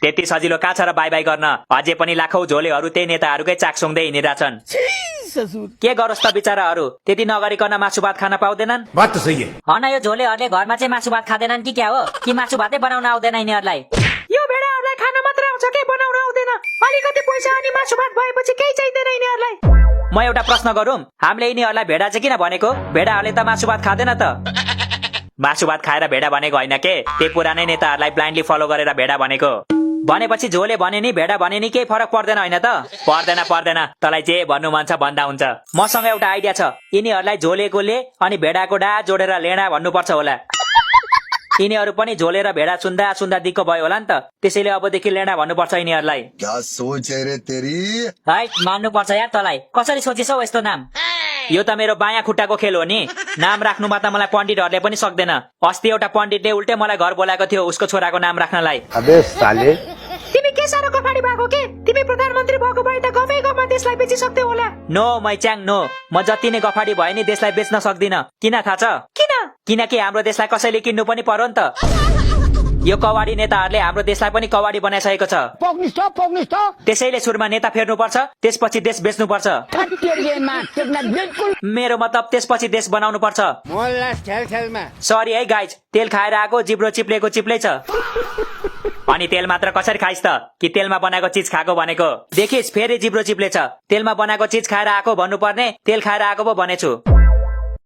त्यति सजिलो कहाँ छ र बाई बाई गर्न। अझै पनि लाखौं झोलेहरू त्यही नेताहरूकै चाक सुँग्दै हिँडिरहेछन्। के गरोस् त बिचाराहरू, त्यति नगरिकन मासु भात खान पाउँदैनन्। बात त सही है। हन यो झोलेहरूले घरमा चाहिँ मासु भात खाँदैनन् कि क्या हो, कि मासु भातै बनाउन आउँदैन यिनीहरूलाई? यो भेडाहरूलाई खान मात्र आउँछ के बनाउन आउँदैन। अलिकति पैसा अनि मासु भात भएपछि केही चाहिँदैन यिनीहरूलाई। म एउटा प्रश्न गरौँ, हामीले यिनीहरूलाई भेडा चाहिँ किन भनेको? भेडाहरूले त मासु भात खाँदैन त। मासु भात खाएर भेडा भनेको होइन के, त्यही पुरानै नेताहरूलाई ब्लाइन्डली फलो गरेर भेडा भनेको। भनेपछि झोले भने नि भेडा भने नि केही फरक पर्दैन होइन त? पर्दैन, तँलाई जे भन्नु मन छ भन्दा हुन्छ। मसँग एउटा आइडिया छ, यिनीहरूलाई झोलेकोले अनि भेडाको डा जोडेर लेडा भन्नुपर्छ होला। यिनीहरू पनि झोले र भेडा सुन्दा सुन्दा दिक्क भयो होला नि त, त्यसैले अबदेखि लेडा भन्नुपर्छ यिनीहरूलाई। क्या सोच है रे तेरी? है मान्नुपर्छ यार, तँलाई कसरी सोचिसौ यस्तो नाम? यो त मेरो बायाँ खुट्टाको खेल हो नि, नाम राख्नुमा त मलाई पण्डितहरूले पनि सक्दैन। अस्ति एउटा पण्डितले उल्टे मलाई घर बोलाएको थियो उसको छोराको नाम राख्नलाई। अबे साले, तिमी के साह्रो गफाडी भएको के? तिमी प्रधानमन्त्री भएको भए त गफै गफमा देशलाई बेचिसक्थ्यौ होला। नो मैच्याङ नो, म जति नै गफाडी भए नि देशलाई बेच्न सक्दिन। किन थाहा छ? किनकि हाम्रो देशलाई कसैले किन्नु पनि पर्यो नि त। यो कवाडी नेताहरूले हाम्रो देशलाई पनि कवाडी बनाइसकेको छ। त्यसैले सुरुमा नेता फेर्नुपर्छ, त्यसपछि देश बेच्नुपर्छ। मेरो मतलब त्यसपछि देश बनाउनु पर्छ। सरी है गाइज, तेल खाएर आएको जिब्रो चिप्लेको चिप्लै छ। अनि तेल मात्र कसरी खाइस् त, कि तेलमा बनाएको चिज खाएको भनेको? देखिस् फेरि जिब्रो चिप्ले छ। तेलमा बनाएको चिज खाएर आएको भन्नुपर्ने, तेल खाएर आएको पो भनेछु।